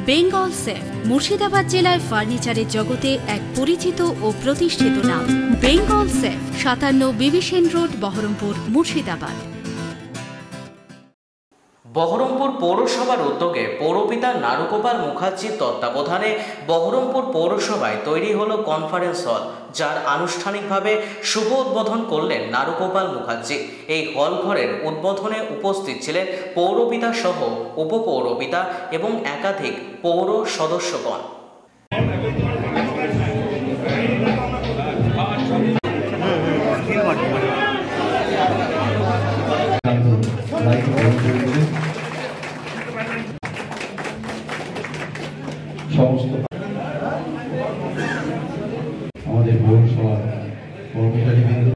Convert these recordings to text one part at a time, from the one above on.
Bengal safe Murshidabad জেলায় ফার্নিচারের জগতে এক পরিচিত ও প্রতিষ্ঠিত নাম। বেঙ্গল সেফ 57 বিবি সেন রোড, বহরমপুর, মুর্শিদাবাদ। বহরমপুর পৌরসভার উদ্যোগে পৌরপিতা নারুগোপাল মুখার্জির তত্ত্বাবধানে বহরমপুর পৌরসভায় তৈরি হলো কনফারেন্স হল, যার আনুষ্ঠানিকভাবে শুভ উদ্বোধন করলেন নারুগোপাল মুখার্জি। এই হল ঘরের উদ্বোধনে উপস্থিত ছিলেন পৌরপিতা সহ উপপৌরপিতা এবং একাধিক পৌর সদস্যগণ। সমস্ত আমাদের পৌরসভার কর্মচারীবৃন্দ,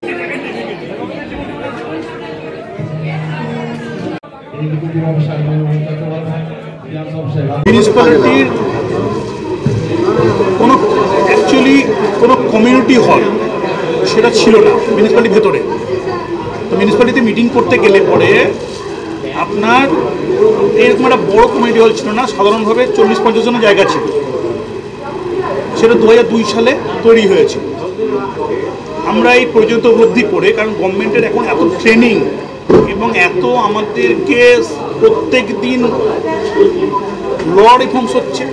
মিউনিসিপ্যালিটির কোনো কমিউনিটি হল সেটা ছিল না মিউনিসিপ্যালিটির ভেতরে। তো মিউনিসিপ্যালিটিতে মিটিং করতে গেলে পরে আপনার এরকম একটা বড় কমিউনিটি হল ছিল না, সাধারণভাবে 40-50 জনের জায়গা ছিল। সেটা 2002 সালে তৈরি হয়েছে। আমরা এই পর্যন্ত উপলব্ধি করে, কারণ গভর্নমেন্টের এখন এত ট্রেনিং এবং এত আমাদেরকে প্রত্যেক দিন ল রিফর্মস হচ্ছে,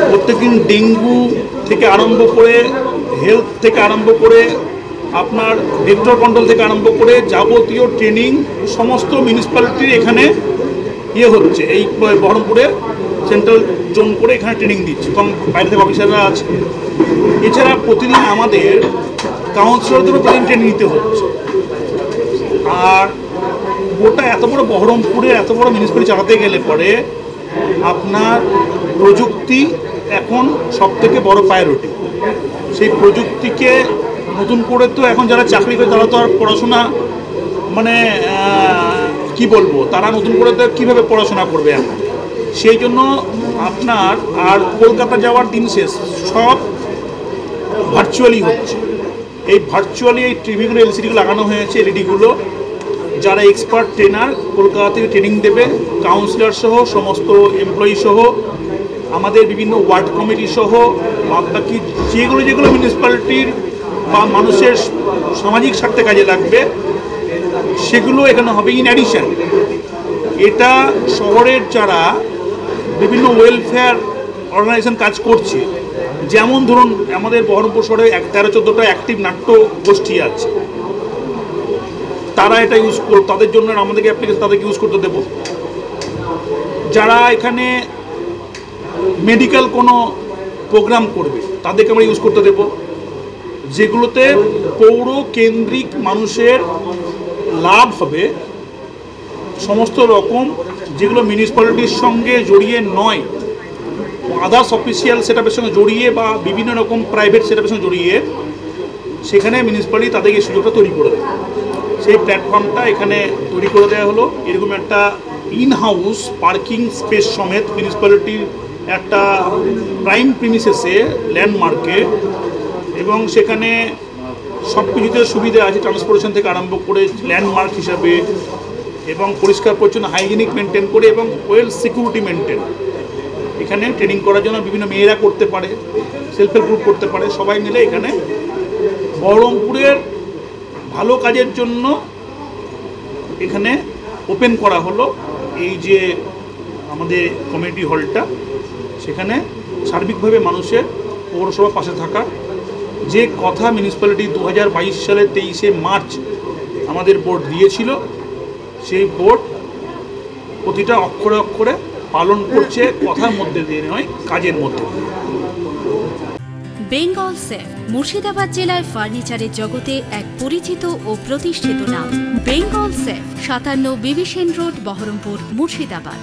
প্রত্যেক দিন ডেঙ্গু থেকে আরম্ভ করে, হেলথ থেকে আরম্ভ করে, আপনার ভেক্টর কন্ট্রোল থেকে আরম্ভ করে যাবতীয় ট্রেনিং সমস্ত মিউনিসিপ্যালিটির এখানে হচ্ছে। এই বহরমপুরে সেন্ট্রাল জোন করে এখানে ট্রেনিং দিচ্ছে, এবং বাইরে থেকে অফিসাররা আছে। এছাড়া প্রতিদিন আমাদের কাউন্সিলরদেরও প্রতিদিন ট্রেনিং নিতে হচ্ছে। আর গোটা এত বড় বহরমপুরে এত বড় মিউনিসিপ্যালিটি চালাতে গেলে পরে আপনার প্রযুক্তি এখন সবথেকে বড় প্রায়োরিটি। সেই প্রযুক্তিকে নতুন করে তো এখন যারা চাকরি করে তারা তো আর পড়াশোনা কি বলবো, তারা নতুন করে তো কীভাবে পড়াশোনা করবে এখন। সেই জন্য আপনার আর কলকাতা যাওয়ার দিন শেষ, সব ভার্চুয়ালি হচ্ছে। এই ভার্চুয়ালি এই টিভিগুলো এলসিডিগুলো লাগানো হয়েছে, এলইডিগুলো। যারা এক্সপার্ট ট্রেনার কলকাতা থেকে ট্রেনিং দেবে, কাউন্সিলর সহ সমস্ত এমপ্লয়ি সহ আমাদের বিভিন্ন ওয়ার্ড কমিটি সহ বাকি যেগুলো মিউনিসিপ্যালিটির বা মানুষের সামাজিক স্বার্থে কাজে লাগবে সেগুলো এখানে হবে। ইন অ্যাডিশন এটা শহরের যারা বিভিন্ন ওয়েলফেয়ার অর্গানাইজেশন কাজ করছে, যেমন ধরুন আমাদের বহরমপুর শহরে 13-14টা অ্যাক্টিভ নাট্য গোষ্ঠী আছে, তারা এটা ইউজ করবে। তাদের জন্য আমাদেরকে অ্যাপ্লিকেশন তাদেরকে ইউজ করতে দেব। যারা এখানে মেডিকেল কোনো প্রোগ্রাম করবে তাদেরকে আমরা ইউজ করতে দেব, যেগুলোতে পৌর কেন্দ্রিক মানুষের লাভ হবে। সমস্ত রকম যেগুলো মিউনিসিপ্যালিটির সঙ্গে জড়িয়ে নয়, আদার্স অফিসিয়াল সেটআপের সঙ্গে জড়িয়ে বা বিভিন্ন রকম প্রাইভেট সেটআপের সঙ্গে জড়িয়ে, সেখানে মিউনিসিপ্যালিটি তাদেরকে এই সুযোগটা তৈরি করে দেবে। সেই প্ল্যাটফর্মটা এখানে তৈরি করে দেওয়া হলো। এরকম একটা ইন হাউস পার্কিং স্পেস সমেত মিউনিসিপ্যালিটির একটা প্রাইম প্রিমিসেসে ল্যান্ডমার্কে, এবং সেখানে সব কিছুতে সুবিধা আছে, ট্রান্সপোর্টেশন থেকে আরম্ভ করে ল্যান্ডমার্ক হিসাবে, এবং পরিষ্কার পরিচ্ছন্ন হাইজিনিক মেনটেন করে এবং ওয়েল সিকিউরিটি মেনটেন। এখানে ট্রেনিং করার জন্য বিভিন্ন মেয়েরা করতে পারে, সেলফ হেল্প গ্রুপ করতে পারে, সবাই মিলে এখানে বহরমপুরের ভালো কাজের জন্য এখানে ওপেন করা হলো এই যে আমাদের কমিউনিটি হলটা। সেখানে সার্বিকভাবে মানুষের পৌরসভা পাশে থাকা, যে কথা মিউনিসিপ্যালিটি 2022 সালের 23শে মার্চ আমাদের বোর্ড দিয়েছিল, সেই বোর্ড প্রতিটা অক্ষরে অক্ষরে পালন করছে, কথার মধ্যে দিয়ে নয়, কাজের মধ্যে দিয়ে। বেঙ্গল সেফ মুর্শিদাবাদ জেলায় ফার্নিচারের জগতে এক পরিচিত ও প্রতিষ্ঠিত নাম। বেঙ্গল সেফ 57 বিবি সেন রোড, বহরমপুর, মুর্শিদাবাদ।